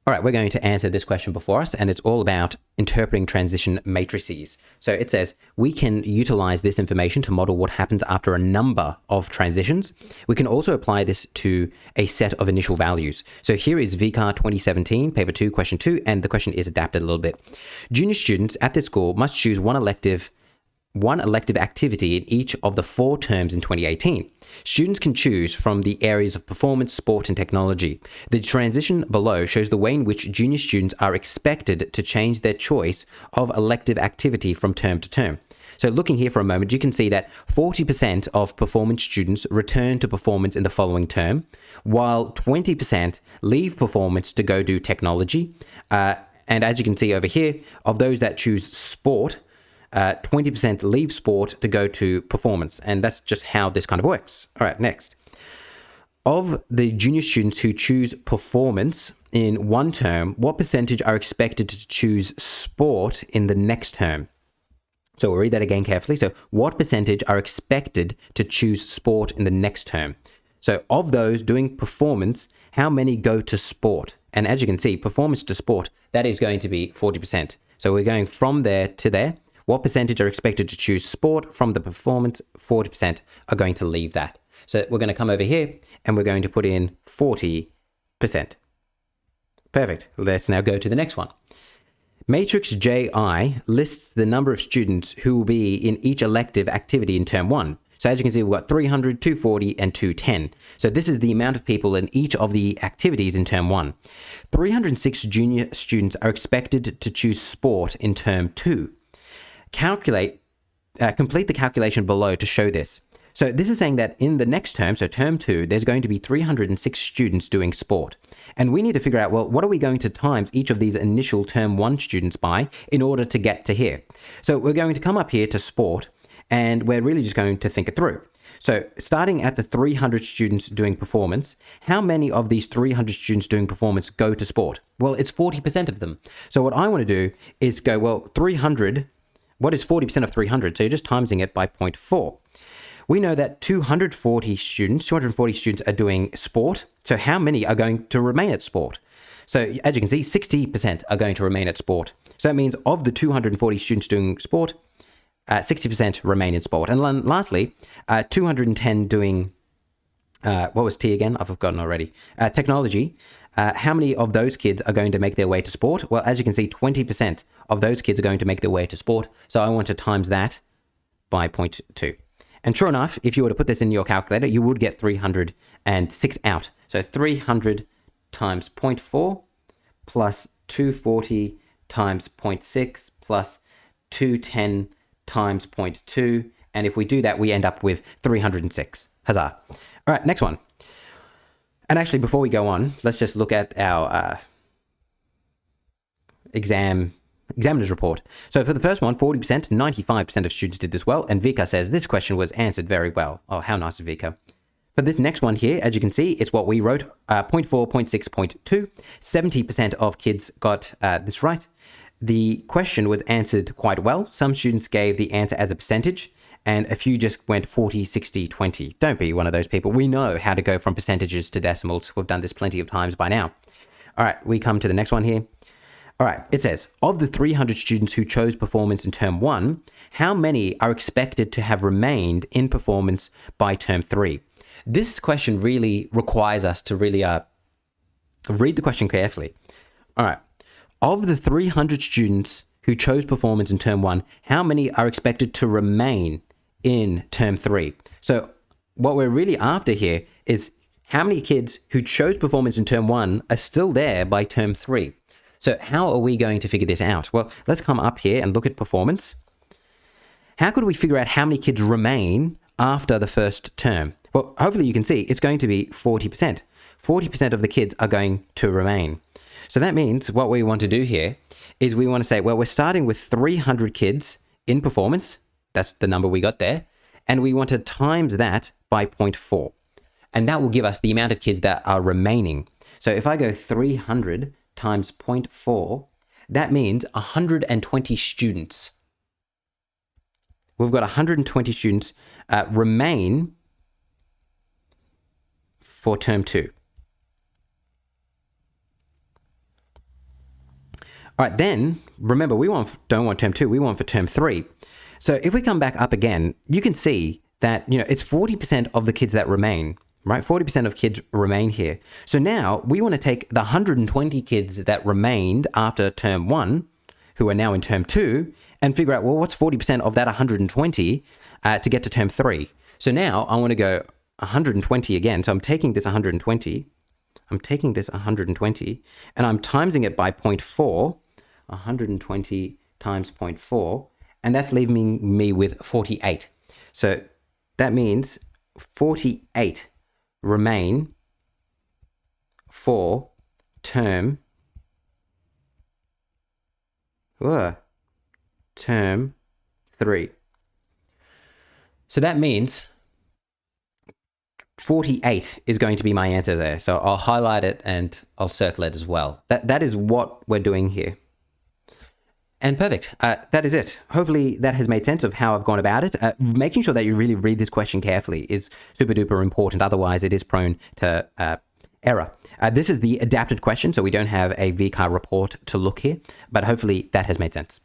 All right, we're going to answer this question before us, and it's all about interpreting transition matrices. So it says, we can utilize this information to model what happens after a number of transitions. We can also apply this to a set of initial values. So here is VCAR 2017, paper 2, question 2, and the question is adapted a little bit. Junior students at this school must choose one elective activity in each of the 4 terms in 2018. Students can choose from the areas of performance, sport, and technology. The transition below shows the way in which junior students are expected to change their choice of elective activity from term to term. So looking here for a moment, you can see that 40% of performance students return to performance in the following term, while 20% leave performance to go do technology. And as you can see over here, of those that choose sport, 20% leave sport to go to performance. And that's just how this kind of works. All right, next. Of the junior students who choose performance in one term, what percentage are expected to choose sport in the next term? So we'll read that again carefully. So what percentage are expected to choose sport in the next term? So of those doing performance, how many go to sport? And as you can see, performance to sport, that is going to be 40%. So we're going from there to there. What percentage are expected to choose sport from the performance? 40% are going to leave that. So we're going to come over here and we're going to put in 40%. Perfect. Let's now go to the next one. Matrix JI lists the number of students who will be in each elective activity in term 1. So as you can see, we've got 300, 240, and 210. So this is the amount of people in each of the activities in term 1. 306 junior students are expected to choose sport in term 2. Complete the calculation below to show this. So this is saying that in the next term, so term 2, there's going to be 306 students doing sport. And we need to figure out, well, what are we going to times each of these initial term 1 students by in order to get to here? So we're going to come up here to sport, and we're really just going to think it through. So starting at the 300 students doing performance, how many of these 300 students doing performance go to sport? Well, it's 40% of them. So what I want to do is go, well, 300, what is 40% of 300? So you're just timesing it by 0.4. We know that 240 students are doing sport. So how many are going to remain at sport? So as you can see, 60% are going to remain at sport. So that means of the 240 students doing sport, 60% remain in sport. And lastly, 210 doing, what was T again? I've forgotten already. Technology. How many of those kids are going to make their way to sport? Well, as you can see, 20% of those kids are going to make their way to sport. So I want to times that by 0.2. And sure enough, if you were to put this in your calculator, you would get 306 out. So 300 times 0.4 plus 240 times 0.6 plus 210 times 0.2. And if we do that, we end up with 306. Huzzah. All right, next one. And actually, before we go on, let's just look at our examiner's report. So for the first one, 40%, 95% of students did this well. And Vika says this question was answered very well. Oh, how nice of Vika. For this next one here, as you can see, it's what we wrote, 0.4, 0.6, 0.2. 70% of kids got this right. The question was answered quite well. Some students gave the answer as a percentage, and a few just went 40, 60, 20. Don't be one of those people. We know how to go from percentages to decimals. We've done this plenty of times by now. All right, we come to the next one here. All right, it says, of the 300 students who chose performance in term 1, how many are expected to have remained in performance by term 3? This question really requires us to really read the question carefully. All right, of the 300 students who chose performance in term 1, how many are expected to remain in term 3? So what we're really after here is how many kids who chose performance in term 1 are still there by term 3? So how are we going to figure this out? Well, let's come up here and look at performance. How could we figure out how many kids remain after the first term? Well, hopefully you can see it's going to be 40%. 40% of the kids are going to remain. So that means what we want to do here is we want to say, well, we're starting with 300 kids in performance. That's the number we got there. And we want to times that by 0.4. And that will give us the amount of kids that are remaining. So if I go 300 times 0.4, that means 120 students. We've got 120 students remain for term 2. All right, then remember, don't want term 2, we want for term 3. So if we come back up again, you can see that, it's 40% of the kids that remain, right? 40% of kids remain here. So now we want to take the 120 kids that remained after term 1, who are now in term 2, and figure out, well, what's 40% of that 120 to get to term 3? So now I want to go 120 again. So I'm taking this 120, and I'm timesing it by 0.4, 120 times 0.4, and that's leaving me with 48. So that means 48 remain for term 3. So that means 48 is going to be my answer there. So I'll highlight it and I'll circle it as well. That is what we're doing here. And perfect. That is it. Hopefully that has made sense of how I've gone about it. Making sure that you really read this question carefully is super duper important. Otherwise, it is prone to error. This is the adapted question, so we don't have a VCAR report to look here, but hopefully that has made sense.